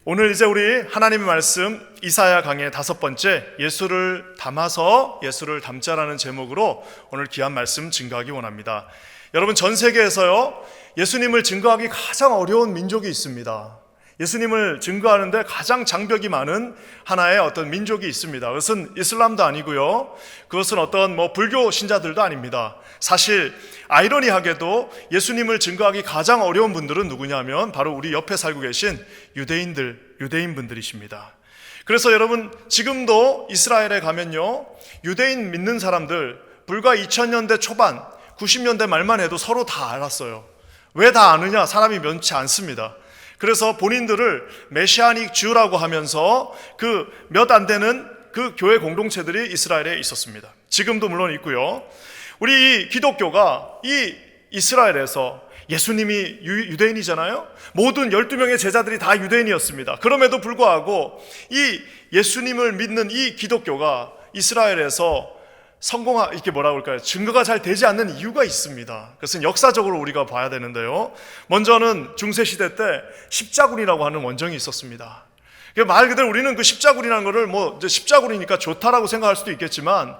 오늘 이제 우리 하나님의 말씀 이사야 강의 5번째 예수를 담아서 예수를 담자라는 제목으로 오늘 귀한 말씀 증거하기 원합니다. 여러분, 전 세계에서요 예수님을 증거하기 가장 어려운 민족이 있습니다. 예수님을 증거하는데 가장 장벽이 많은 하나의 어떤 민족이 있습니다. 그것은 이슬람도 아니고요, 그것은 어떤 불교 신자들도 아닙니다. 사실 아이러니하게도 예수님을 증거하기 가장 어려운 분들은 누구냐면 바로 우리 옆에 살고 계신 유대인 분들이십니다. 그래서 여러분, 지금도 이스라엘에 가면요 유대인 믿는 사람들 불과 2000년대 초반 90년대 말만 해도 서로 다 알았어요. 왜 다 아느냐? 사람이 많지 않습니다. 그래서 본인들을 메시아닉 주라고 하면서 그 몇 안 되는 그 교회 공동체들이 이스라엘에 있었습니다. 지금도 물론 있고요. 우리 이 기독교가 이 이스라엘에서 예수님이 유대인이잖아요. 모든 12명의 제자들이 다 유대인이었습니다. 그럼에도 불구하고 이 예수님을 믿는 이 기독교가 이스라엘에서 이렇게 뭐라고 할까요? 증거가 잘 되지 않는 이유가 있습니다. 그것은 역사적으로 우리가 봐야 되는데요. 먼저는 중세시대 때 십자군이라고 하는 원정이 있었습니다. 말 그대로 우리는 그 십자군이라는 거를 이제 십자군이니까 좋다라고 생각할 수도 있겠지만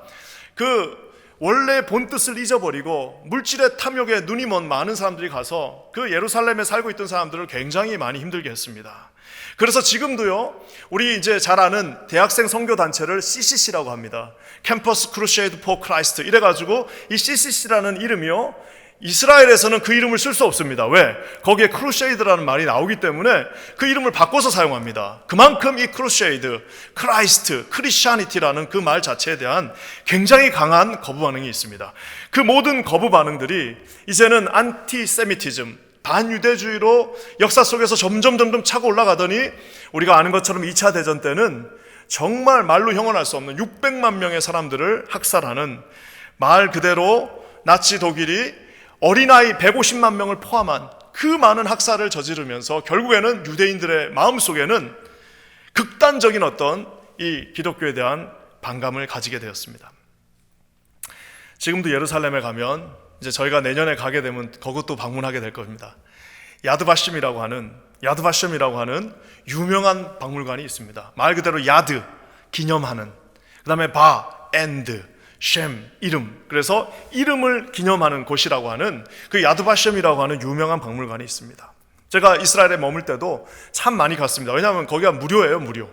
그 원래 본 뜻을 잊어버리고 물질의 탐욕에 눈이 먼 많은 사람들이 가서 그 예루살렘에 살고 있던 사람들을 굉장히 많이 힘들게 했습니다. 그래서 지금도요 우리 이제 잘 아는 대학생 선교 단체를 CCC라고 합니다. 캠퍼스 크루세이드 포 크라이스트. 이래가지고 이 CCC라는 이름이요 이스라엘에서는 그 이름을 쓸 수 없습니다. 왜? 거기에 크루세이드라는 말이 나오기 때문에 그 이름을 바꿔서 사용합니다. 그만큼 이 크루세이드, 크라이스트, 크리스찬이티라는 그 말 자체에 대한 굉장히 강한 거부 반응이 있습니다. 그 모든 거부 반응들이 이제는 안티세미티즘, 반유대주의로 역사 속에서 점점 차고 올라가더니 우리가 아는 것처럼 2차 대전 때는 정말 말로 형언할 수 없는 600만 명의 사람들을 학살하는, 말 그대로 나치 독일이 어린아이 150만 명을 포함한 그 많은 학살을 저지르면서 결국에는 유대인들의 마음속에는 극단적인 어떤 이 기독교에 대한 반감을 가지게 되었습니다. 지금도 예루살렘에 가면 이제 저희가 내년에 가게 되면 그것도 방문하게 될 겁니다. 야드바심이라고 하는 유명한 박물관이 있습니다. 말 그대로 야드, 기념하는, 그 다음에 바, 엔드, 셴, 이름. 그래서 이름을 기념하는 곳이라고 하는 그 야드바심이라고 하는 유명한 박물관이 있습니다. 제가 이스라엘에 머물 때도 참 많이 갔습니다. 왜냐하면 거기가 무료예요, 무료.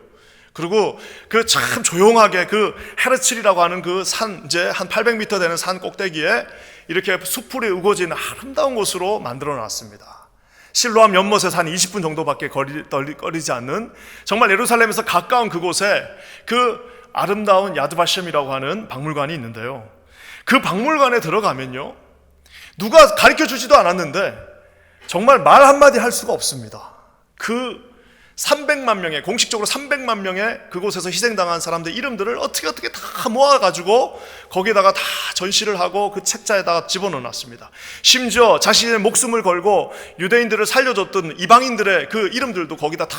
그리고 그 참 조용하게 그 헤르칠이라고 하는 그 산, 이제 한 800m 되는 산 꼭대기에 이렇게 수풀이 우거진 아름다운 곳으로 만들어 놨습니다. 실로암 연못에서 한 20분 정도밖에 거리지 않는 정말 예루살렘에서 가까운 그곳에 그 아름다운 야드바심이라고 하는 박물관이 있는데요, 그 박물관에 들어가면요 누가 가르쳐 주지도 않았는데 정말 말 한마디 할 수가 없습니다. 그 300만 명의, 공식적으로 300만 명의 그곳에서 희생당한 사람들 이름들을 어떻게 다 모아가지고 거기에다가 다 전시를 하고 그 책자에다가 집어넣어놨습니다. 심지어 자신의 목숨을 걸고 유대인들을 살려줬던 이방인들의 그 이름들도 거기다 다,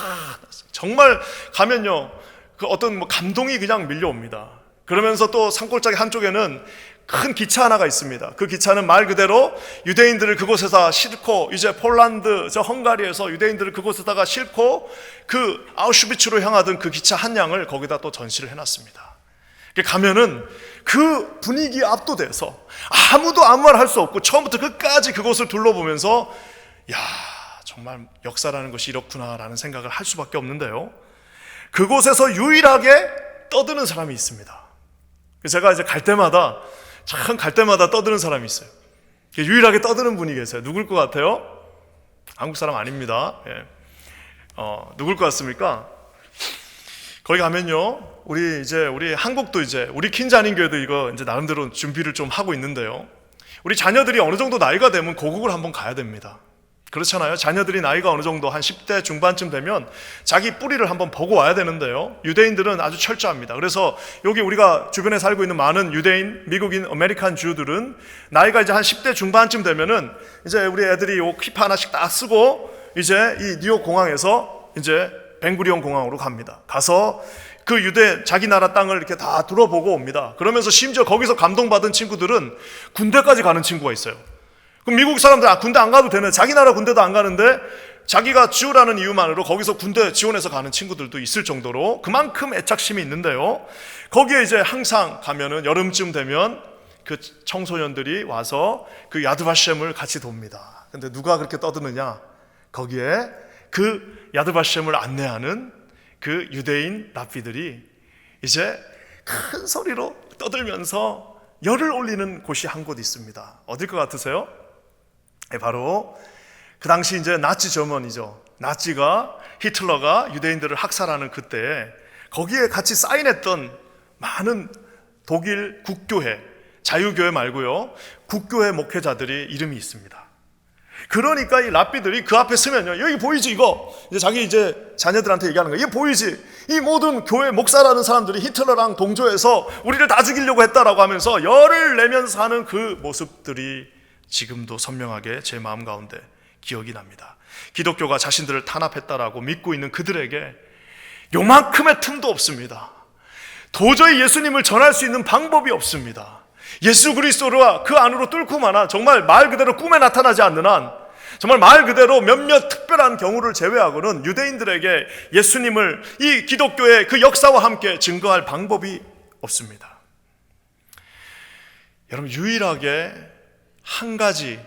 정말 가면요 그 어떤 감동이 그냥 밀려옵니다. 그러면서 또 산골짜기 한쪽에는 큰 기차 하나가 있습니다. 그 기차는 말 그대로 유대인들을 그곳에다 싣고, 이제 폴란드, 헝가리에서 유대인들을 그곳에다가 싣고 그 아우슈비츠로 향하던 그 기차 한 량을 거기다 또 전시를 해놨습니다. 가면은 그 분위기에 압도돼서 아무도 아무 말 할 수 없고 처음부터 끝까지 그곳을 둘러보면서 야, 정말 역사라는 것이 이렇구나라는 생각을 할 수밖에 없는데요, 그곳에서 유일하게 떠드는 사람이 있습니다. 제가 이제 갈 때마다 떠드는 사람이 있어요. 유일하게 떠드는 분이 계세요. 누굴 것 같아요? 한국 사람 아닙니다. 예. 누굴 것 같습니까? 거기 가면요, 우리 한국도 우리 킨자닌교회도 이거 이제 나름대로 준비를 좀 하고 있는데요, 우리 자녀들이 어느 정도 나이가 되면 고국을 한번 가야 됩니다. 그렇잖아요. 자녀들이 나이가 어느 정도 한 10대 중반쯤 되면 자기 뿌리를 한번 보고 와야 되는데요, 유대인들은 아주 철저합니다. 그래서 여기 우리가 주변에 살고 있는 많은 유대인, 미국인, 아메리칸 주들은 나이가 이제 한 10대 중반쯤 되면은 이제 우리 애들이 요 키파 하나씩 다 쓰고 이제 이 뉴욕 공항에서 이제 벤구리온 공항으로 갑니다. 가서 그 자기 나라 땅을 이렇게 다 둘러보고 옵니다. 그러면서 심지어 거기서 감동받은 친구들은 군대까지 가는 친구가 있어요. 그럼 미국 사람들 군대 안 가도 되네. 자기 나라 군대도 안 가는데 자기가 지우라는 이유만으로 거기서 군대 지원해서 가는 친구들도 있을 정도로 그만큼 애착심이 있는데요. 거기에 이제 항상 가면은 여름쯤 되면 그 청소년들이 와서 그 야드바셴을 같이 돕니다. 근데 누가 그렇게 떠드느냐? 거기에 그 야드바셴을 안내하는 그 유대인 랍비들이 이제 큰 소리로 떠들면서 열을 올리는 곳이 한 곳 있습니다. 어딜 것 같으세요? 바로 그 당시 이제 나치 저먼이죠. 나치가 히틀러가 유대인들을 학살하는 그때 거기에 같이 사인했던 많은 독일 국교회, 자유교회 말고요, 국교회 목회자들이 이름이 있습니다. 그러니까 이 랍비들이 그 앞에 서면요, 여기 보이지 이거? 이제 자기 이제 자녀들한테 얘기하는 거예요. 이게 보이지? 이 모든 교회 목사라는 사람들이 히틀러랑 동조해서 우리를 다 죽이려고 했다라고 하면서 열을 내면서 하는 그 모습들이 지금도 선명하게 제 마음 가운데 기억이 납니다. 기독교가 자신들을 탄압했다라고 믿고 있는 그들에게 요만큼의 틈도 없습니다. 도저히 예수님을 전할 수 있는 방법이 없습니다. 예수 그리스도와 그 안으로 뚫고 마나 정말 말 그대로 꿈에 나타나지 않는 한, 정말 말 그대로 몇몇 특별한 경우를 제외하고는 유대인들에게 예수님을 이 기독교의 그 역사와 함께 증거할 방법이 없습니다. 여러분, 유일하게 한 가지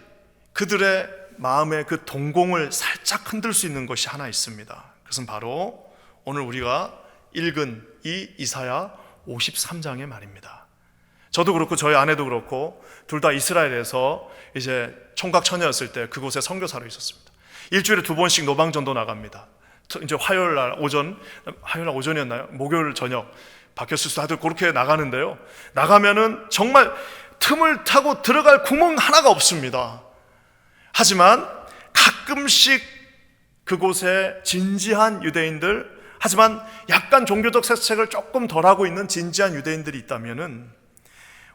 그들의 마음의 그 동공을 살짝 흔들 수 있는 것이 하나 있습니다. 그것은 바로 오늘 우리가 읽은 이 이사야 53장의 말입니다. 저도 그렇고 저희 아내도 그렇고 둘 다 이스라엘에서 이제 총각 처녀였을 때 그곳에 선교사로 있었습니다. 일주일에 2번씩 노방전도 나갑니다. 이제 화요일날 오전이었나요? 목요일 저녁 바뀌었을 수도 하여튼 그렇게 나가는데요. 나가면은 정말 틈을 타고 들어갈 구멍 하나가 없습니다. 하지만 가끔씩 그곳에 진지한 유대인들, 하지만 약간 종교적 색색을 조금 덜하고 있는 진지한 유대인들이 있다면은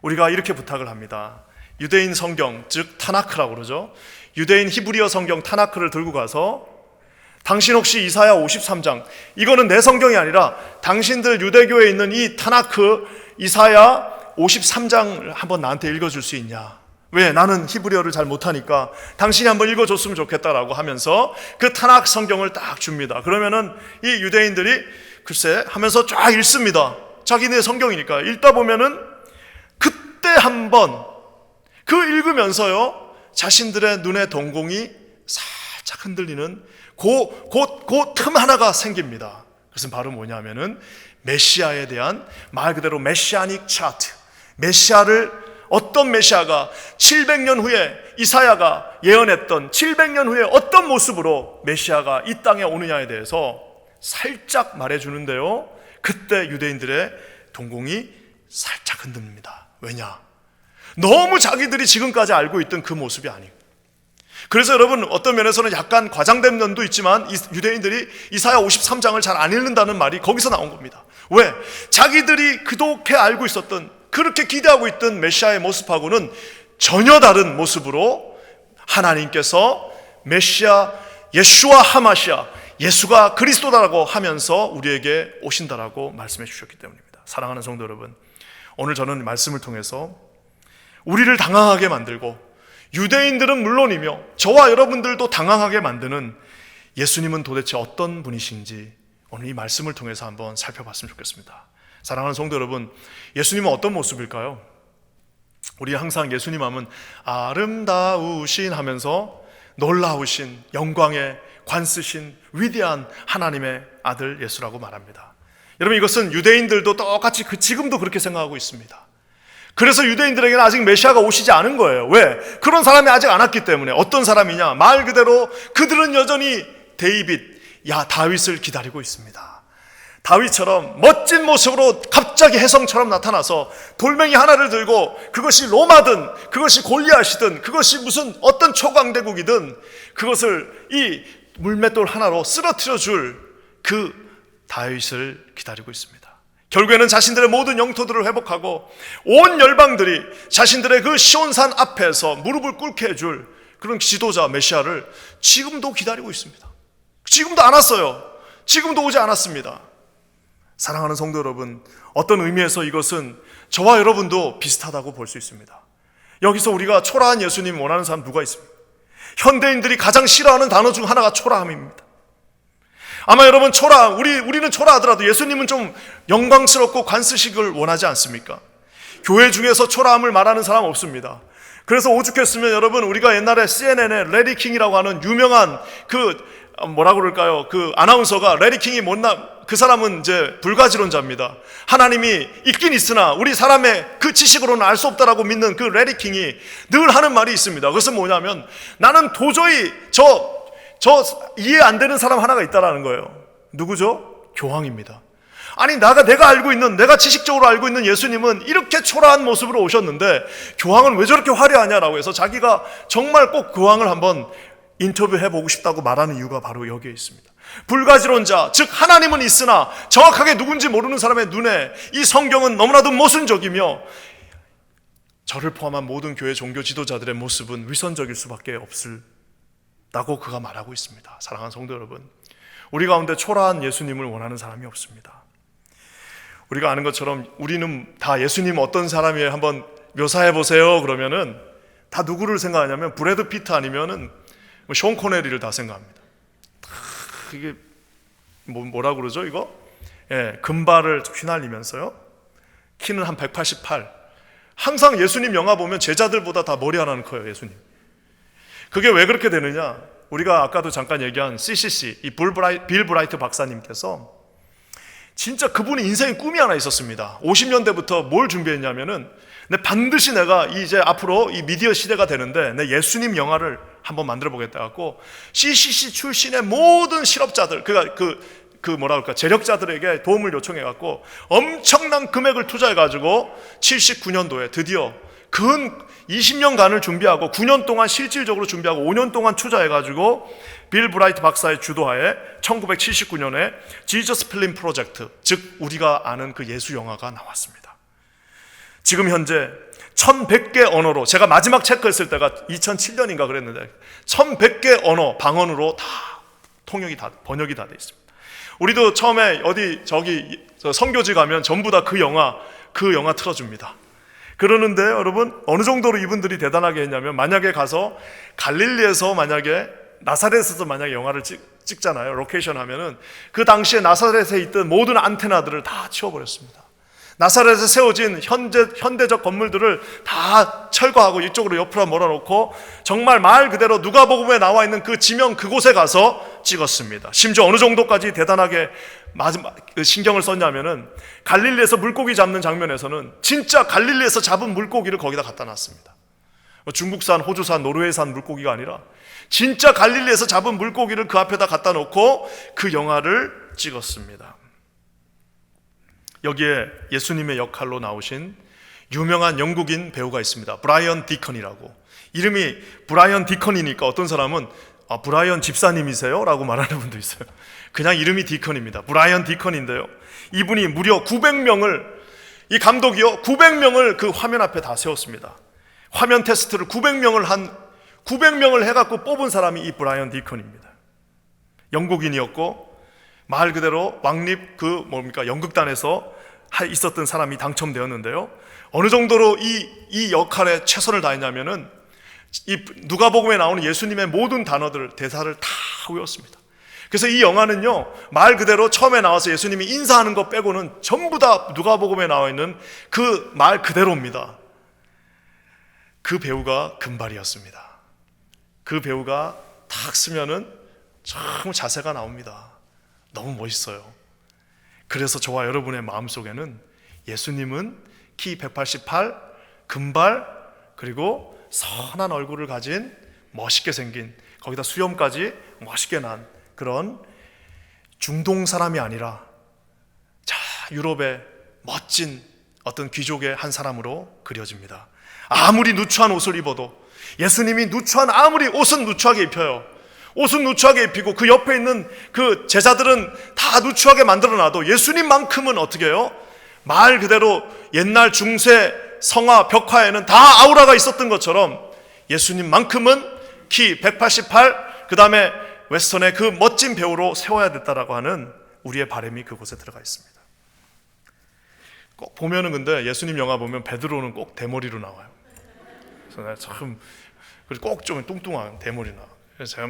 우리가 이렇게 부탁을 합니다. 유대인 성경, 즉 타나크라고 그러죠. 유대인 히브리어 성경 타나크를 들고 가서 당신 혹시 이사야 53장, 이거는 내 성경이 아니라 당신들 유대교에 있는 이 타나크 이사야 53장을 한번 나한테 읽어줄 수 있냐? 왜? 나는 히브리어를 잘 못하니까 당신이 한번 읽어줬으면 좋겠다라고 하면서 그 타낙 성경을 딱 줍니다. 그러면은 이 유대인들이 글쎄 하면서 쫙 읽습니다. 자기네 성경이니까 읽다 보면은 그때 한번 그 읽으면서요, 자신들의 눈의 동공이 살짝 흔들리는 그 틈 하나가 생깁니다. 그것은 바로 뭐냐면은 메시아에 대한 말 그대로 메시아닉 차트, 메시아를, 어떤 메시아가 700년 후에 이사야가 예언했던 700년 후에 어떤 모습으로 메시아가 이 땅에 오느냐에 대해서 살짝 말해주는데요, 그때 유대인들의 동공이 살짝 흔듭니다. 왜냐? 너무 자기들이 지금까지 알고 있던 그 모습이 아니고. 그래서 여러분, 어떤 면에서는 약간 과장된 면도 있지만 유대인들이 이사야 53장을 잘 안 읽는다는 말이 거기서 나온 겁니다. 왜? 자기들이 그렇게 알고 있었던, 그렇게 기대하고 있던 메시아의 모습하고는 전혀 다른 모습으로 하나님께서 메시아 예수와 하마시아, 예수가 그리스도다라고 하면서 우리에게 오신다라고 말씀해 주셨기 때문입니다. 사랑하는 성도 여러분, 오늘 저는 말씀을 통해서 우리를 당황하게 만들고 유대인들은 물론이며 저와 여러분들도 당황하게 만드는 예수님은 도대체 어떤 분이신지 오늘 이 말씀을 통해서 한번 살펴봤으면 좋겠습니다. 사랑하는 성도 여러분, 예수님은 어떤 모습일까요? 우리 항상 예수님 하면 아름다우신 하면서 놀라우신, 영광의 관쓰신 위대한 하나님의 아들 예수라고 말합니다. 여러분, 이것은 유대인들도 똑같이 지금도 그렇게 생각하고 있습니다. 그래서 유대인들에게는 아직 메시아가 오시지 않은 거예요. 왜? 그런 사람이 아직 안 왔기 때문에. 어떤 사람이냐? 말 그대로 그들은 여전히 다윗을 기다리고 있습니다. 다윗처럼 멋진 모습으로 갑자기 혜성처럼 나타나서 돌멩이 하나를 들고, 그것이 로마든 그것이 골리앗이든 그것이 무슨 어떤 초강대국이든 그것을 이 물맷돌 하나로 쓰러뜨려 줄 그 다윗을 기다리고 있습니다. 결국에는 자신들의 모든 영토들을 회복하고 온 열방들이 자신들의 그 시온산 앞에서 무릎을 꿇게 해줄 그런 지도자 메시아를 지금도 기다리고 있습니다. 지금도 안 왔어요. 지금도 오지 않았습니다. 사랑하는 성도 여러분, 어떤 의미에서 이것은 저와 여러분도 비슷하다고 볼 수 있습니다. 여기서 우리가 초라한 예수님 원하는 사람 누가 있습니까? 현대인들이 가장 싫어하는 단어 중 하나가 초라함입니다. 아마 여러분 우리는 초라하더라도 예수님은 좀 영광스럽고 관쓰식을 원하지 않습니까? 교회 중에서 초라함을 말하는 사람 없습니다. 그래서 오죽했으면 여러분, 우리가 옛날에 CNN의 레리 킹이라고 하는 유명한 그 아나운서가, 레리 킹이 그 사람은 이제 불가지론자입니다. 하나님이 있긴 있으나 우리 사람의 그 지식으로는 알 수 없다라고 믿는 그 레리 킹이 늘 하는 말이 있습니다. 그것은 뭐냐면, 나는 도저히 저 이해 안 되는 사람 하나가 있다라는 거예요. 누구죠? 교황입니다. 아니, 내가 알고 있는, 내가 지식적으로 알고 있는 예수님은 이렇게 초라한 모습으로 오셨는데 교황은 왜 저렇게 화려하냐라고 해서 자기가 정말 꼭 교황을 한번 인터뷰해보고 싶다고 말하는 이유가 바로 여기에 있습니다. 불가지론자, 즉 하나님은 있으나 정확하게 누군지 모르는 사람의 눈에 이 성경은 너무나도 모순적이며 저를 포함한 모든 교회 종교 지도자들의 모습은 위선적일 수밖에 없다고 그가 말하고 있습니다. 사랑하는 성도 여러분, 우리 가운데 초라한 예수님을 원하는 사람이 없습니다. 우리가 아는 것처럼 우리는 다 예수님 어떤 사람이에요 한번 묘사해 보세요 그러면은 다 누구를 생각하냐면 브래드 피트 아니면은 숀 코네리를 다 생각합니다. 이게 뭐라 그러죠 이거? 금발을 휘날리면서요. 키는 한 188. 항상 예수님 영화 보면 제자들보다 다 머리 하나는 커요, 예수님. 그게 왜 그렇게 되느냐? 우리가 아까도 잠깐 얘기한 CCC, 이 빌 브라이트 박사님께서 진짜 그분이 인생의 꿈이 하나 있었습니다. 50년대부터 뭘 준비했냐면은 반드시 내가 이제 앞으로 이 미디어 시대가 되는데 내 예수님 영화를 한번 만들어 보겠다 갖고 CCC 출신의 모든 실업자들, 재력자들에게 도움을 요청해 갖고 엄청난 금액을 투자해 가지고 79년도에 드디어 근 20년간을 준비하고 9년 동안 실질적으로 준비하고 5년 동안 투자해 가지고 빌 브라이트 박사의 주도하에 1979년에 지저스 필름 프로젝트, 즉 우리가 아는 그 예수 영화가 나왔습니다. 지금 현재 1100개 언어로, 제가 마지막 체크했을 때가 2007년인가 그랬는데 1100개 언어, 방언으로 다 번역이 다 돼 있습니다. 우리도 처음에 선교지 가면 전부 다 그 영화 틀어줍니다. 그러는데 여러분, 어느 정도로 이분들이 대단하게 했냐면, 만약에 가서 갈릴리에서 나사렛에서 만약에 영화를 찍잖아요. 로케이션 하면은 그 당시에 나사렛에 있던 모든 안테나들을 다 치워버렸습니다. 나사렛에 세워진 현대적 건물들을 다 철거하고 이쪽으로 옆으로 몰아놓고 정말 말 그대로 누가복음에 나와 있는 그 지명 그곳에 가서 찍었습니다. 심지어 어느 정도까지 대단하게 신경을 썼냐면은 갈릴리에서 물고기 잡는 장면에서는 진짜 갈릴리에서 잡은 물고기를 거기다 갖다 놨습니다. 중국산, 호주산, 노르웨이산 물고기가 아니라 진짜 갈릴리에서 잡은 물고기를 그 앞에다 갖다 놓고 그 영화를 찍었습니다. 여기에 예수님의 역할로 나오신 유명한 영국인 배우가 있습니다. 브라이언 디컨이라고. 이름이 브라이언 디컨이니까 어떤 사람은 브라이언 집사님이세요? 라고 말하는 분도 있어요. 그냥 이름이 디컨입니다. 브라이언 디컨인데요, 이분이 무려 900명을, 이 감독이요 900명을 그 화면 앞에 다 세웠습니다. 화면 테스트를 900명을 해갖고 뽑은 사람이 이 브라이언 디컨입니다. 영국인이었고 말 그대로 왕립 연극단에서 있었던 사람이 당첨되었는데요, 어느 정도로 이 역할에 최선을 다했냐면은 이 누가복음에 나오는 예수님의 모든 대사를 다 외웠습니다. 그래서 이 영화는요, 말 그대로 처음에 나와서 예수님이 인사하는 것 빼고는 전부 다 누가복음에 나와 있는 그 말 그대로입니다. 그 배우가 금발이었습니다. 그 배우가 탁 쓰면은 참 자세가 나옵니다. 너무 멋있어요. 그래서 저와 여러분의 마음속에는 예수님은 키 188, 금발, 그리고 선한 얼굴을 가진 멋있게 생긴, 거기다 수염까지 멋있게 난 그런 중동 사람이 아니라 유럽의 멋진 어떤 귀족의 한 사람으로 그려집니다. 아무리 누추한 옷을 입어도, 예수님이 아무리 옷은 누추하게 입혀요. 옷은 누추하게 입히고 그 옆에 있는 그 제자들은 다 누추하게 만들어놔도 예수님만큼은 어떻게 해요? 말 그대로 옛날 중세 성화 벽화에는 다 아우라가 있었던 것처럼 예수님만큼은 키 188, 그 다음에 웨스턴의 그 멋진 배우로 세워야 됐다라고 하는 우리의 바람이 그곳에 들어가 있습니다. 꼭 보면은 근데 예수님 영화 보면 베드로는 꼭 대머리로 나와요. 그래서 내가 참 꼭 좀 뚱뚱한 대머리나. 그래서 제가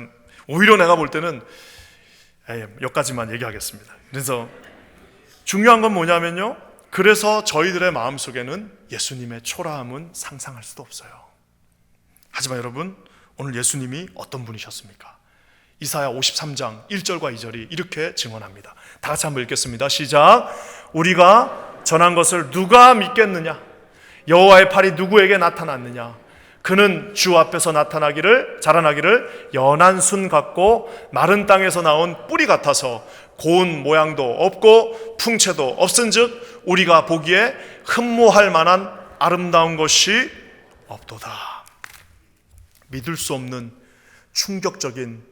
오히려 내가 볼 때는 여기까지만 얘기하겠습니다. 그래서 중요한 건 뭐냐면요, 그래서 저희들의 마음속에는 예수님의 초라함은 상상할 수도 없어요. 하지만 여러분, 오늘 예수님이 어떤 분이셨습니까? 이사야 53장 1절과 2절이 이렇게 증언합니다. 다 같이 한번 읽겠습니다. 시작. 우리가 전한 것을 누가 믿겠느냐? 여호와의 팔이 누구에게 나타났느냐? 그는 주 앞에서 자라나기를 연한 순 같고 마른 땅에서 나온 뿌리 같아서 고운 모양도 없고 풍채도 없은즉 우리가 보기에 흠모할 만한 아름다운 것이 없도다. 믿을 수 없는 충격적인,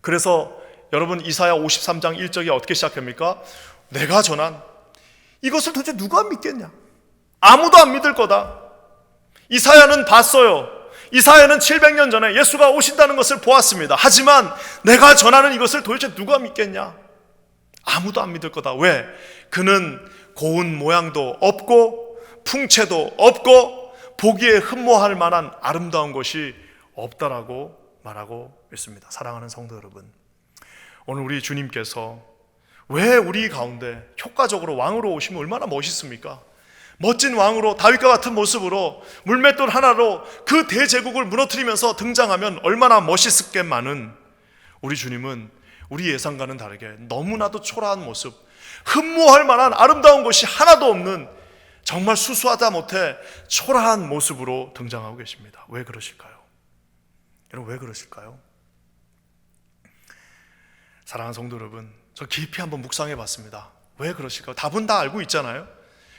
그래서 여러분 이사야 53장 1절이 어떻게 시작합니까? 내가 전한 이것을 도대체 누가 믿겠냐? 아무도 안 믿을 거다. 이사야는 봤어요. 이사야는 700년 전에 예수가 오신다는 것을 보았습니다. 하지만 내가 전하는 이것을 도대체 누가 믿겠냐? 아무도 안 믿을 거다. 왜? 그는 고운 모양도 없고 풍채도 없고 보기에 흠모할 만한 아름다운 것이 없다라고 말하고 있습니다. 사랑하는 성도 여러분, 오늘 우리 주님께서 왜 우리 가운데 효과적으로 왕으로 오시면 얼마나 멋있습니까? 멋진 왕으로 다윗과 같은 모습으로 물맷돌 하나로 그 대제국을 무너뜨리면서 등장하면 얼마나 멋있겠만은, 우리 주님은 우리 예상과는 다르게 너무나도 초라한 모습, 흠모할 만한 아름다운 것이 하나도 없는 정말 수수하다 못해 초라한 모습으로 등장하고 계십니다. 왜 그러실까요? 여러분, 왜 그러실까요? 사랑하는 성도 여러분, 저 깊이 한번 묵상해 봤습니다. 왜 그러실까요? 답은 다 알고 있잖아요.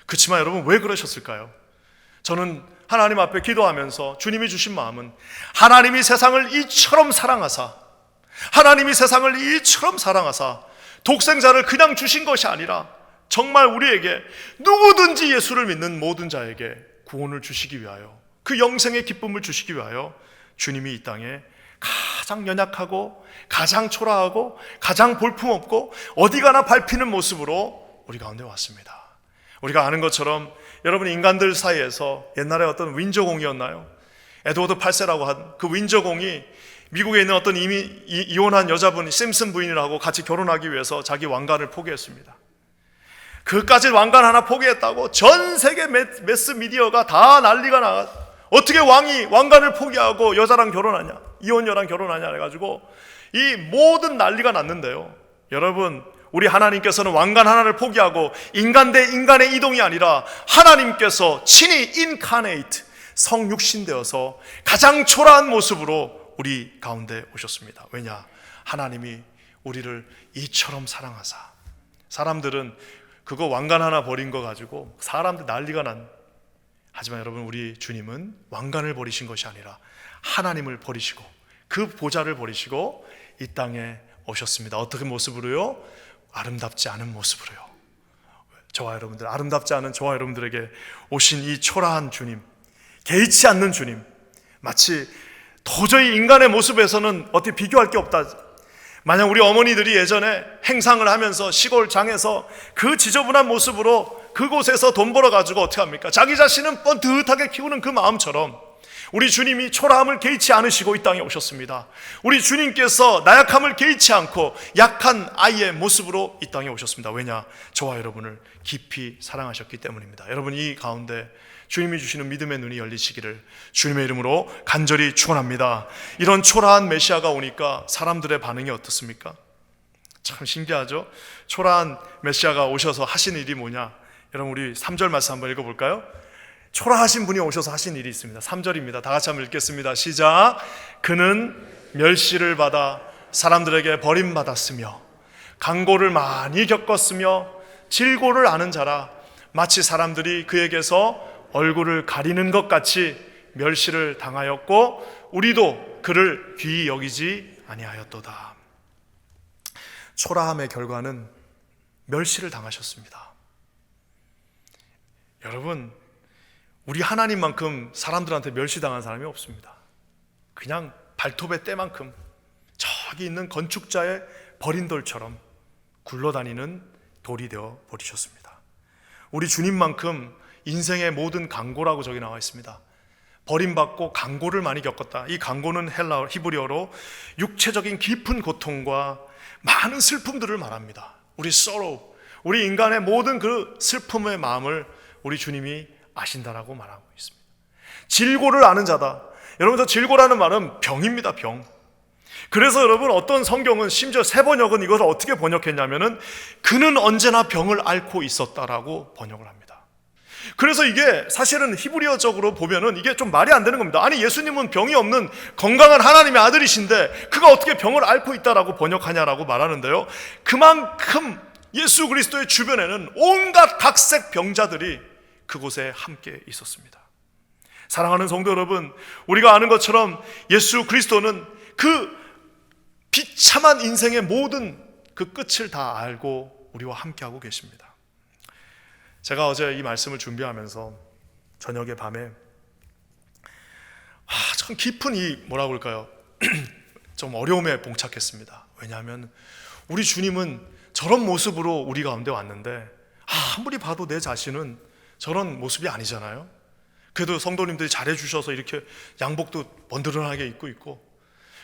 그렇지만 여러분, 왜 그러셨을까요? 저는 하나님 앞에 기도하면서 주님이 주신 마음은, 하나님이 세상을 이처럼 사랑하사 독생자를 그냥 주신 것이 아니라 정말 우리에게 누구든지 예수를 믿는 모든 자에게 구원을 주시기 위하여, 그 영생의 기쁨을 주시기 위하여 주님이 이 땅에 가장 연약하고 가장 초라하고 가장 볼품없고 어디 가나 밟히는 모습으로 우리 가운데 왔습니다. 우리가 아는 것처럼 여러분, 인간들 사이에서 옛날에 어떤 윈저공이었나요? 에드워드 8세라고 한 그 윈저공이 미국에 있는 어떤 이미 이혼한 여자분 심슨 부인이라고 같이 결혼하기 위해서 자기 왕관을 포기했습니다. 그까지 왕관 하나 포기했다고 전 세계 매스 미디어가 다 난리가 나. 어떻게 왕이 왕관을 포기하고 여자랑 결혼하냐, 이혼녀랑 결혼하냐 해가지고 이 모든 난리가 났는데요, 여러분, 우리 하나님께서는 왕관 하나를 포기하고 인간 대 인간의 이동이 아니라 하나님께서 친히 인카네이트, 성육신 되어서 가장 초라한 모습으로 우리 가운데 오셨습니다. 왜냐? 하나님이 우리를 이처럼 사랑하사. 사람들은 그거 왕관 하나 버린 거 가지고 사람들 난리가 난. 하지만 여러분, 우리 주님은 왕관을 버리신 것이 아니라 하나님을 버리시고 그 보좌를 버리시고 이 땅에 오셨습니다. 어떻게 모습으로요? 아름답지 않은 모습으로요. 저와 여러분들, 아름답지 않은 저와 여러분들에게 오신 이 초라한 주님, 개의치 않는 주님, 마치 도저히 인간의 모습에서는 어떻게 비교할 게 없다. 만약 우리 어머니들이 예전에 행상을 하면서 시골 장에서 그 지저분한 모습으로 그곳에서 돈 벌어가지고 어떻게 합니까? 자기 자신은 뻔듯하게 키우는 그 마음처럼 우리 주님이 초라함을 개의치 않으시고 이 땅에 오셨습니다. 우리 주님께서 나약함을 개의치 않고 약한 아이의 모습으로 이 땅에 오셨습니다. 왜냐? 저와 여러분을 깊이 사랑하셨기 때문입니다. 여러분, 이 가운데 주님이 주시는 믿음의 눈이 열리시기를 주님의 이름으로 간절히 축원합니다. 이런 초라한 메시아가 오니까 사람들의 반응이 어떻습니까? 참 신기하죠? 초라한 메시아가 오셔서 하신 일이 뭐냐? 여러분, 우리 3절 말씀 한번 읽어볼까요? 초라하신 분이 오셔서 하신 일이 있습니다. 3절입니다. 다 같이 한번 읽겠습니다. 시작. 그는 멸시를 받아 사람들에게 버림받았으며 강고를 많이 겪었으며 질고를 아는 자라. 마치 사람들이 그에게서 얼굴을 가리는 것 같이 멸시를 당하였고 우리도 그를 귀히 여기지 아니하였도다. 초라함의 결과는 멸시를 당하셨습니다. 여러분, 우리 하나님만큼 사람들한테 멸시당한 사람이 없습니다. 그냥 발톱의 때만큼 저기 있는 건축자의 버린 돌처럼 굴러다니는 돌이 되어 버리셨습니다. 우리 주님만큼 인생의 모든 강고라고 저기 나와 있습니다. 버림받고 강고를 많이 겪었다. 이 강고는 히브리어로 육체적인 깊은 고통과 많은 슬픔들을 말합니다. 우리 sorrow, 우리 인간의 모든 그 슬픔의 마음을 우리 주님이 아신다라고 말하고 있습니다. 질고를 아는 자다. 여러분, 저 질고라는 말은 병입니다. 병. 그래서 여러분, 어떤 성경은 심지어 세번역은 이걸 어떻게 번역했냐면은 그는 언제나 병을 앓고 있었다라고 번역을 합니다. 그래서 이게 사실은 히브리어적으로 보면은 이게 좀 말이 안 되는 겁니다. 아니, 예수님은 병이 없는 건강한 하나님의 아들이신데 그가 어떻게 병을 앓고 있다라고 번역하냐라고 말하는데요, 그만큼 예수 그리스도의 주변에는 온갖 각색 병자들이 그곳에 함께 있었습니다. 사랑하는 성도 여러분, 우리가 아는 것처럼 예수 그리스도는 그 비참한 인생의 모든 그 끝을 다 알고 우리와 함께하고 계십니다. 제가 어제 이 말씀을 준비하면서 저녁에 밤에 참 깊은 뭐라고 할까요? 좀 어려움에 봉착했습니다. 왜냐하면 우리 주님은 저런 모습으로 우리 가운데 왔는데 아무리 봐도 내 자신은 저런 모습이 아니잖아요. 그래도 성도님들이 잘해주셔서 이렇게 양복도 번드러하게 입고 있고,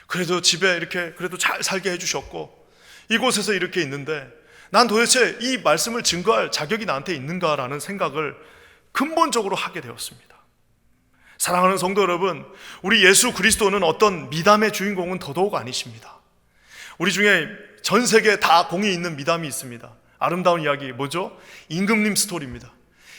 그래도 집에 이렇게 그래도 잘 살게 해주셨고, 이곳에서 이렇게 있는데 난 도대체 이 말씀을 증거할 자격이 나한테 있는가라는 생각을 근본적으로 하게 되었습니다. 사랑하는 성도 여러분, 우리 예수 그리스도는 어떤 미담의 주인공은 더더욱 아니십니다. 우리 중에 전 세계에 다 공이 있는 미담이 있습니다. 아름다운 이야기 뭐죠? 임금님 스토리입니다.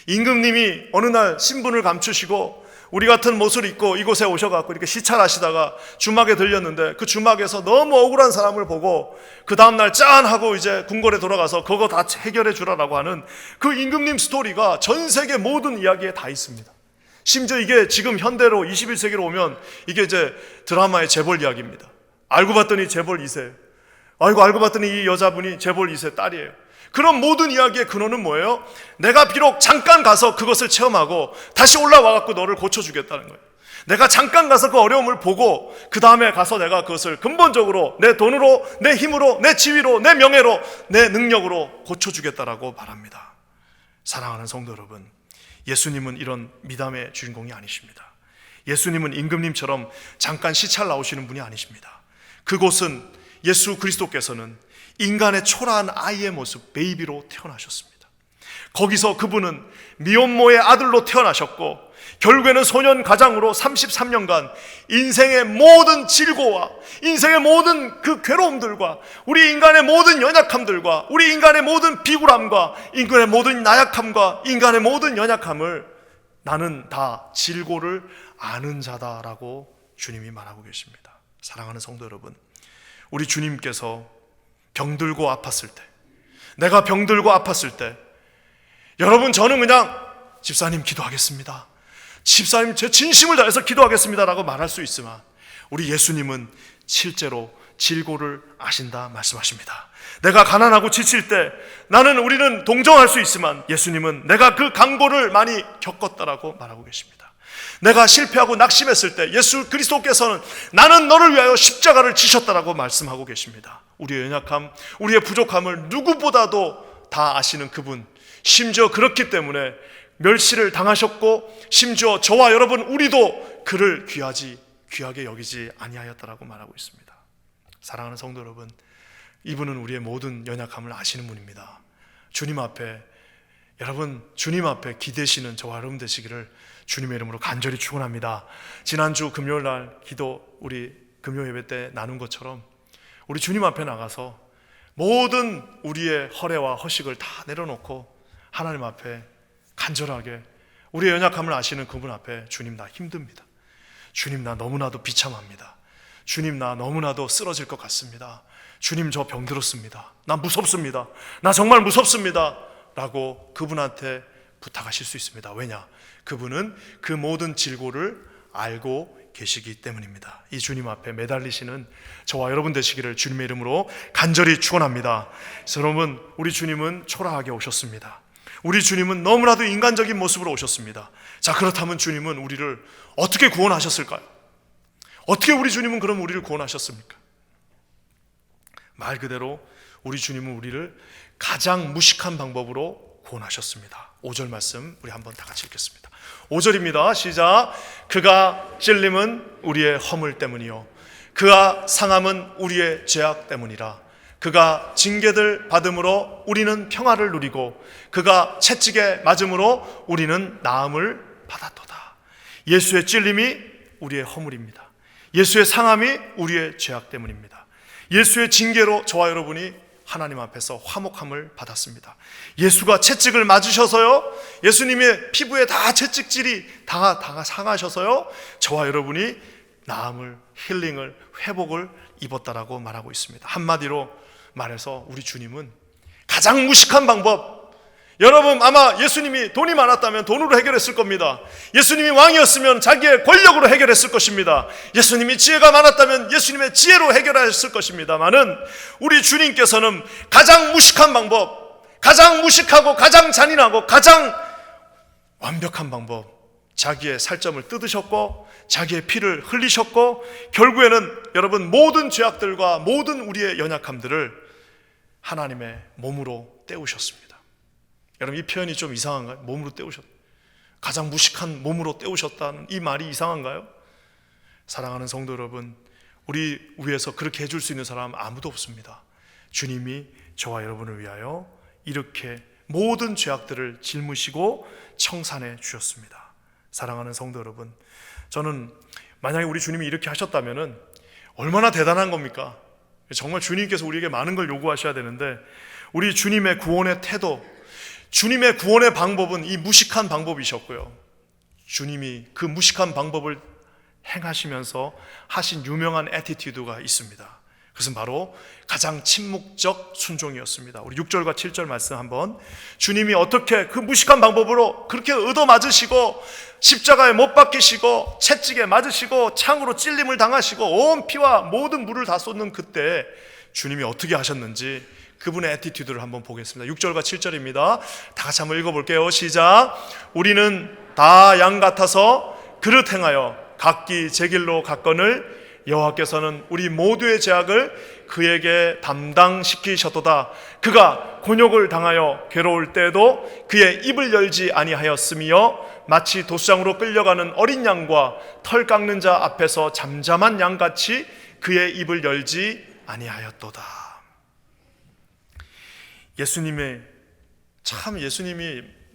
임금님이 어느 날 신분을 감추시고 우리 같은 옷을 입고 이곳에 오셔갖고 이렇게 시찰하시다가 주막에 들렸는데 그 주막에서 너무 억울한 사람을 보고 그 다음날 짠 하고 이제 궁궐에 돌아가서 그거 다 해결해 주라라고 하는 그 임금님 스토리가 전 세계 모든 이야기에 다 있습니다. 심지어 이게 지금 현대로 21세기로 오면 이게 이제 드라마의 재벌 이야기입니다. 알고 봤더니 재벌 2세, 알고 봤더니 이 여자분이 재벌 2세 딸이에요. 그런 모든 이야기의 근원은 뭐예요? 내가 비록 잠깐 가서 그것을 체험하고 다시 올라와 갖고 너를 고쳐주겠다는 거예요. 내가 잠깐 가서 그 어려움을 보고 그 다음에 가서 내가 그것을 근본적으로 내 돈으로, 내 힘으로, 내 지위로, 내 명예로, 내 능력으로 고쳐주겠다라고 말합니다. 사랑하는 성도 여러분, 예수님은 이런 미담의 주인공이 아니십니다. 예수님은 임금님처럼 잠깐 시찰 나오시는 분이 아니십니다. 그곳은 예수 그리스도께서는 인간의 초라한 아이의 모습, 베이비로 태어나셨습니다. 거기서 그분은 미혼모의 아들로 태어나셨고 결국에는 소년 가장으로 33년간 인생의 모든 질고와 인생의 모든 그 괴로움들과 우리 인간의 모든 연약함들과 우리 인간의 모든 비굴함과 인간의 모든 나약함과 인간의 모든 연약함을 나는 다 질고를 아는 자다라고 주님이 말하고 계십니다. 사랑하는 성도 여러분, 우리 주님께서 병들고 아팠을 때, 내가 병들고 아팠을 때, 여러분 저는 그냥 집사님 기도하겠습니다, 집사님 제 진심을 다해서 기도하겠습니다 라고 말할 수 있지만 우리 예수님은 실제로 질고를 아신다 말씀하십니다. 내가 가난하고 지칠 때 우리는 동정할 수 있지만 예수님은 내가 그 강고를 많이 겪었다라고 말하고 계십니다. 내가 실패하고 낙심했을 때 예수 그리스도께서는 나는 너를 위하여 십자가를 지셨다라고 말씀하고 계십니다. 우리의 연약함, 우리의 부족함을 누구보다도 다 아시는 그분, 심지어 그렇기 때문에 멸시를 당하셨고 심지어 저와 여러분 우리도 그를 귀하게 여기지 아니하였다라고 말하고 있습니다. 사랑하는 성도 여러분, 이분은 우리의 모든 연약함을 아시는 분입니다. 주님 앞에, 여러분 주님 앞에 기대시는 저와 여러분 되시기를 주님의 이름으로 간절히 축원합니다. 지난주 금요일 날 기도 우리 금요 예배 때 나눈 것처럼 우리 주님 앞에 나가서 모든 우리의 허례와 허식을 다 내려놓고 하나님 앞에 간절하게 우리의 연약함을 아시는 그분 앞에 주님 나 힘듭니다, 주님 나 너무나도 비참합니다, 주님 나 너무나도 쓰러질 것 같습니다, 주님 저 병들었습니다, 나 무섭습니다, 나 정말 무섭습니다 라고 그분한테 부탁하실 수 있습니다. 왜냐? 그분은 그 모든 질고를 알고 계시기 때문입니다. 이 주님 앞에 매달리시는 저와 여러분 되시기를 주님의 이름으로 간절히 축원합니다. 여러분, 우리 주님은 초라하게 오셨습니다. 우리 주님은 너무나도 인간적인 모습으로 오셨습니다. 자, 그렇다면 주님은 우리를 어떻게 구원하셨을까요? 어떻게 우리 주님은 그럼 우리를 구원하셨습니까? 말 그대로 우리 주님은 우리를 가장 무식한 방법으로 구원하셨습니다. 5절 말씀 우리 한번 다 같이 읽겠습니다. 5절입니다. 시작. 그가 찔림은 우리의 허물 때문이요 그가 상함은 우리의 죄악 때문이라. 그가 징계를 받음으로 우리는 평화를 누리고 그가 채찍에 맞음으로 우리는 나음을 받았도다. 예수의 찔림이 우리의 허물입니다. 예수의 상함이 우리의 죄악 때문입니다. 예수의 징계로 저와 여러분이 하나님 앞에서 화목함을 받았습니다. 예수가 채찍을 맞으셔서요, 예수님의 피부에 다 채찍질이 다 상하셔서요, 저와 여러분이 나음을, 힐링을, 회복을 입었다라고 말하고 있습니다. 한마디로 말해서 우리 주님은 가장 무식한 방법, 여러분 아마 예수님이 돈이 많았다면 돈으로 해결했을 겁니다. 예수님이 왕이었으면 자기의 권력으로 해결했을 것입니다. 예수님이 지혜가 많았다면 예수님의 지혜로 해결했을 것입니다만은 우리 주님께서는 가장 무식한 방법, 가장 무식하고 가장 잔인하고 가장 완벽한 방법, 자기의 살점을 뜯으셨고 자기의 피를 흘리셨고 결국에는 여러분 모든 죄악들과 모든 우리의 연약함들을 하나님의 몸으로 때우셨습니다. 여러분 이 표현이 좀 이상한가요? 몸으로 때우셨다. 가장 무식한 몸으로 때우셨다는 이 말이 이상한가요? 사랑하는 성도 여러분, 우리 위해서 그렇게 해줄 수 있는 사람 아무도 없습니다. 주님이 저와 여러분을 위하여 이렇게 모든 죄악들을 짊으시고 청산해 주셨습니다. 사랑하는 성도 여러분, 저는 만약에 우리 주님이 이렇게 하셨다면 얼마나 대단한 겁니까? 정말 주님께서 우리에게 많은 걸 요구하셔야 되는데 우리 주님의 구원의 태도, 주님의 구원의 방법은 이 무식한 방법이셨고요, 주님이 그 무식한 방법을 행하시면서 하신 유명한 애티튜드가 있습니다. 그것은 바로 가장 침묵적 순종이었습니다. 우리 6절과 7절 말씀 한번, 주님이 어떻게 그 무식한 방법으로 그렇게 얻어맞으시고 십자가에 못 박히시고 채찍에 맞으시고 창으로 찔림을 당하시고 온 피와 모든 물을 다 쏟는 그때 주님이 어떻게 하셨는지 그분의 애티튜드를 한번 보겠습니다. 6절과 7절입니다. 다 같이 한번 읽어볼게요. 시작. 우리는 다 양 같아서 그릇 행하여 각기 제 길로 갔거늘 여호와께서는 우리 모두의 죄악을 그에게 담당시키셨도다. 그가 곤욕을 당하여 괴로울 때에도 그의 입을 열지 아니하였으며 마치 도수장으로 끌려가는 어린 양과 털 깎는 자 앞에서 잠잠한 양같이 그의 입을 열지 아니하였도다. 예수님이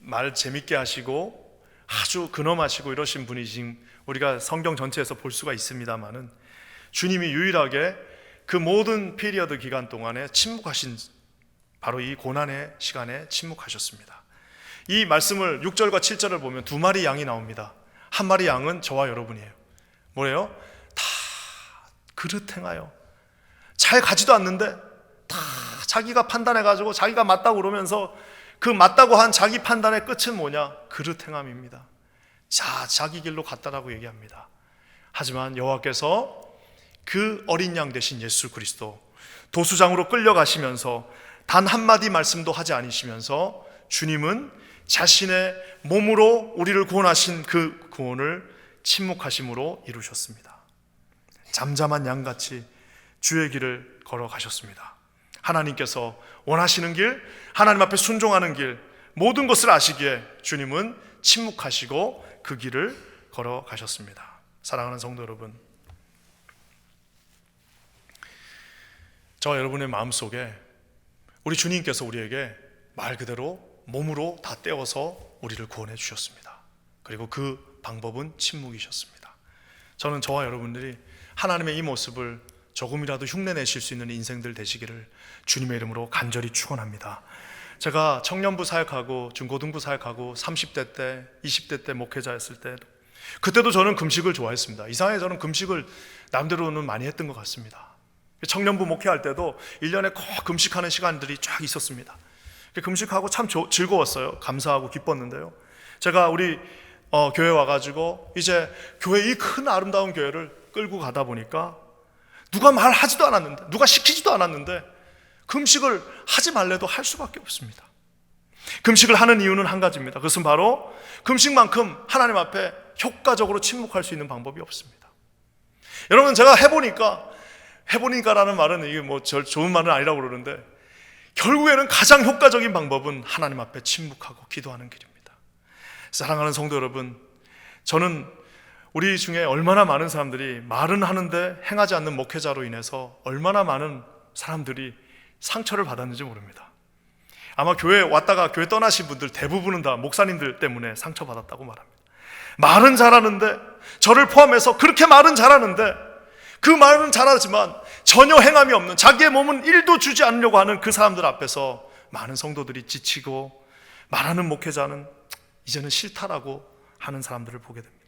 말 재밌게 하시고 아주 근엄하시고 이러신 분이신 우리가 성경 전체에서 볼 수가 있습니다만은 주님이 유일하게 그 모든 피리어드 기간 동안에 침묵하신, 바로 이 고난의 시간에 침묵하셨습니다. 이 말씀을 6절과 7절을 보면 두 마리 양이 나옵니다. 한 마리 양은 저와 여러분이에요. 뭐래요? 다 그릇 행하여 잘 가지도 않는데 다 자기가 판단해가지고 자기가 맞다고 그러면서 그 맞다고 한 자기 판단의 끝은 뭐냐? 그릇 행함입니다. 자기 길로 갔다라고 얘기합니다. 하지만 여호와께서 그 어린 양 되신 예수 그리스도 도수장으로 끌려가시면서 단 한마디 말씀도 하지 않으시면서 주님은 자신의 몸으로 우리를 구원하신 그 구원을 침묵하심으로 이루셨습니다. 잠잠한 양같이 주의 길을 걸어가셨습니다. 하나님께서 원하시는 길, 하나님 앞에 순종하는 길, 모든 것을 아시기에 주님은 침묵하시고 그 길을 걸어가셨습니다. 사랑하는 성도 여러분, 저와 여러분의 마음속에 우리 주님께서 우리에게 말 그대로 몸으로 다 떼어서 우리를 구원해 주셨습니다. 그리고 그 방법은 침묵이셨습니다. 저는 저와 여러분들이 하나님의 이 모습을 조금이라도 흉내내실 수 있는 인생들 되시기를 주님의 이름으로 간절히 축원합니다. 제가 청년부 사역하고 중고등부 사역하고 30대 때 20대 때 목회자였을 때 그때도 저는 금식을 좋아했습니다. 이상하게 저는 금식을 남대로는 많이 했던 것 같습니다. 청년부 목회할 때도 1년에 꼭 금식하는 시간들이 쫙 있었습니다. 금식하고 참 즐거웠어요. 감사하고 기뻤는데요, 제가 우리 교회 와가지고 이제 교회 이 큰 아름다운 교회를 끌고 가다 보니까 누가 말하지도 않았는데, 누가 시키지도 않았는데 금식을 하지 말래도 할 수밖에 없습니다. 금식을 하는 이유는 한 가지입니다. 그것은 바로 금식만큼 하나님 앞에 효과적으로 침묵할 수 있는 방법이 없습니다. 여러분, 제가 해보니까라는 말은 이게 뭐 좋은 말은 아니라고 그러는데 결국에는 가장 효과적인 방법은 하나님 앞에 침묵하고 기도하는 길입니다. 사랑하는 성도 여러분, 저는 우리 중에 얼마나 많은 사람들이 말은 하는데 행하지 않는 목회자로 인해서 얼마나 많은 사람들이 상처를 받았는지 모릅니다. 아마 교회 왔다가 교회 떠나신 분들 대부분은 다 목사님들 때문에 상처받았다고 말합니다. 말은 잘하는데, 저를 포함해서 그렇게 말은 잘하는데, 그 말은 잘하지만 전혀 행함이 없는, 자기의 몸은 1도 주지 않으려고 하는 그 사람들 앞에서 많은 성도들이 지치고, 말하는 목회자는 이제는 싫다라고 하는 사람들을 보게 됩니다.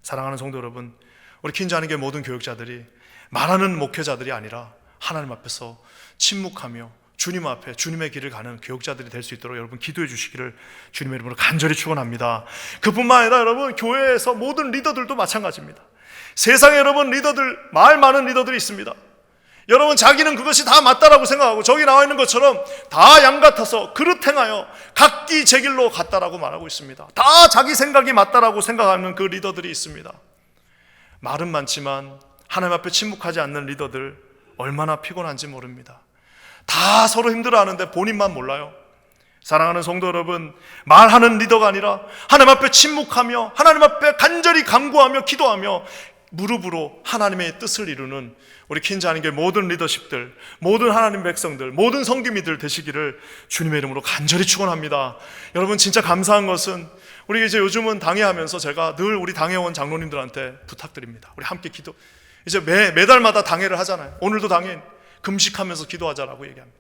사랑하는 성도 여러분, 우리 퀸즈하는교회 모든 교육자들이 말하는 목회자들이 아니라 하나님 앞에서 침묵하며 주님 앞에 주님의 길을 가는 교육자들이 될 수 있도록 여러분 기도해 주시기를 주님의 이름으로 간절히 축원합니다. 그뿐만 아니라 여러분, 교회에서 모든 리더들도 마찬가지입니다. 세상에 여러분 리더들, 말 많은 리더들이 있습니다. 여러분, 자기는 그것이 다 맞다라고 생각하고 저기 나와 있는 것처럼 다 양 같아서 그릇 행하여 각기 제 길로 갔다라고 말하고 있습니다. 다 자기 생각이 맞다라고 생각하는 그 리더들이 있습니다. 말은 많지만 하나님 앞에 침묵하지 않는 리더들 얼마나 피곤한지 모릅니다. 다 서로 힘들어하는데 본인만 몰라요. 사랑하는 성도 여러분, 말하는 리더가 아니라 하나님 앞에 침묵하며 하나님 앞에 간절히 간구하며 기도하며 무릎으로 하나님의 뜻을 이루는 우리 퀸즈하는교회 모든 리더십들, 모든 하나님 백성들, 모든 성도님들 되시기를 주님의 이름으로 간절히 축원합니다. 여러분, 진짜 감사한 것은 우리 이제 요즘은 당회하면서 제가 늘 우리 당회원 장로님들한테 부탁드립니다. 우리 함께 기도, 이제 매달마다 당회를 하잖아요. 오늘도 당회 금식하면서 기도하자라고 얘기합니다.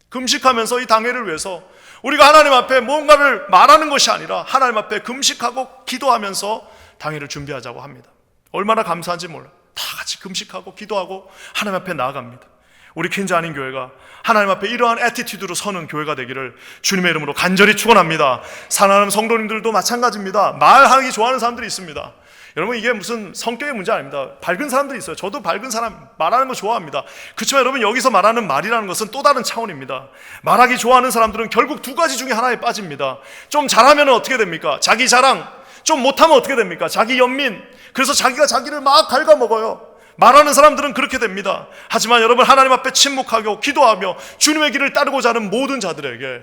금식하면서 이 당회를 위해서 우리가 하나님 앞에 뭔가를 말하는 것이 아니라 하나님 앞에 금식하고 기도하면서 당회를 준비하자고 합니다. 얼마나 감사한지 몰라요. 다 같이 금식하고 기도하고 하나님 앞에 나아갑니다. 우리 퀸즈 아닌 교회가 하나님 앞에 이러한 애티튜드로 서는 교회가 되기를 주님의 이름으로 간절히 축원합니다. 사랑하는 성도님들도 마찬가지입니다. 말하기 좋아하는 사람들이 있습니다. 여러분, 이게 무슨 성격의 문제 아닙니다. 밝은 사람들이 있어요. 저도 밝은 사람, 말하는 거 좋아합니다. 그렇지만 여러분, 여기서 말하는 말이라는 것은 또 다른 차원입니다. 말하기 좋아하는 사람들은 결국 두 가지 중에 하나에 빠집니다. 좀 잘하면 어떻게 됩니까? 자기 자랑. 좀 못하면 어떻게 됩니까? 자기 연민. 그래서 자기가 자기를 막 갉아먹어요. 말하는 사람들은 그렇게 됩니다. 하지만 여러분, 하나님 앞에 침묵하고 기도하며 주님의 길을 따르고자 하는 모든 자들에게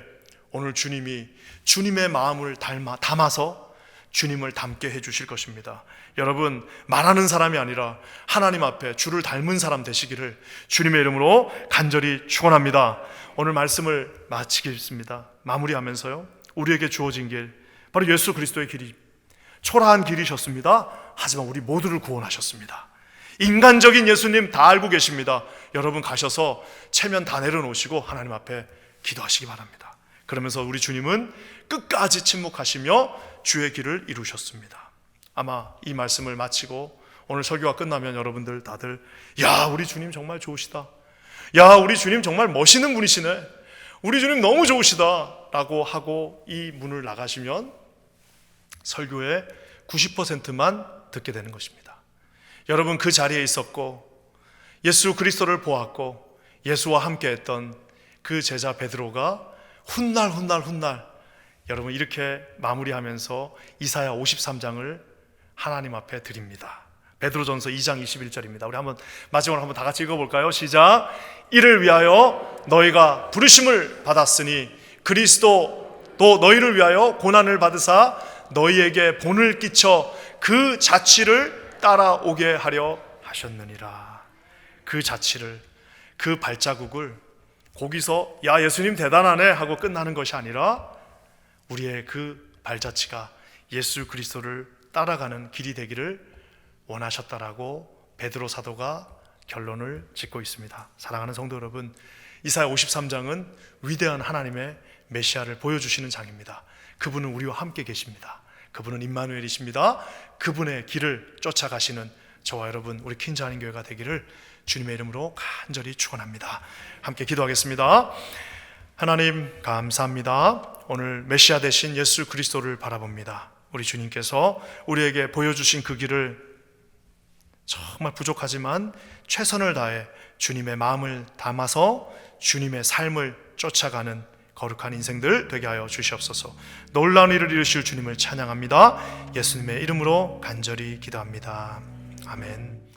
오늘 주님이 주님의 마음을 담아서 주님을 닮게 해주실 것입니다. 여러분, 말하는 사람이 아니라 하나님 앞에 주를 닮은 사람 되시기를 주님의 이름으로 간절히 축원합니다. 오늘 말씀을 마치겠습니다. 마무리하면서요, 우리에게 주어진 길, 바로 예수 그리스도의 길이 초라한 길이셨습니다. 하지만 우리 모두를 구원하셨습니다. 인간적인 예수님 다 알고 계십니다. 여러분, 가셔서 체면 다 내려놓으시고 하나님 앞에 기도하시기 바랍니다. 그러면서 우리 주님은 끝까지 침묵하시며 주의 길을 이루셨습니다. 아마 이 말씀을 마치고 오늘 설교가 끝나면 여러분들 다들, 야, 우리 주님 정말 좋으시다, 야, 우리 주님 정말 멋있는 분이시네, 우리 주님 너무 좋으시다 라고 하고 이 문을 나가시면 설교의 90%만 듣게 되는 것입니다. 여러분, 그 자리에 있었고 예수 그리스도를 보았고 예수와 함께 했던 그 제자 베드로가 훗날 여러분 이렇게 마무리하면서 이사야 53장을 하나님 앞에 드립니다. 베드로전서 2장 21절입니다. 우리 한번 마지막으로 한번 다 같이 읽어볼까요? 시작. 이를 위하여 너희가 부르심을 받았으니 그리스도도 너희를 위하여 고난을 받으사 너희에게 본을 끼쳐 그 자취를 따라오게 하려 하셨느니라. 그 자취를, 그 발자국을 거기서 야, 예수님 대단하네 하고 끝나는 것이 아니라 우리의 그 발자취가 예수 그리스도를 따라가는 길이 되기를 원하셨다라고 베드로 사도가 결론을 짓고 있습니다. 사랑하는 성도 여러분, 이사야 53장은 위대한 하나님의 메시아를 보여주시는 장입니다. 그분은 우리와 함께 계십니다. 그분은 임마누엘이십니다. 그분의 길을 쫓아가시는 저와 여러분, 우리 퀸즈 한인교회가 되기를 주님의 이름으로 간절히 축원합니다. 함께 기도하겠습니다. 하나님 감사합니다. 오늘 메시아 되신 예수 그리스도를 바라봅니다. 우리 주님께서 우리에게 보여주신 그 길을 정말 부족하지만 최선을 다해 주님의 마음을 담아서 주님의 삶을 쫓아가는 거룩한 인생들 되게 하여 주시옵소서. 놀라운 일을 이루실 주님을 찬양합니다. 예수님의 이름으로 간절히 기도합니다. 아멘.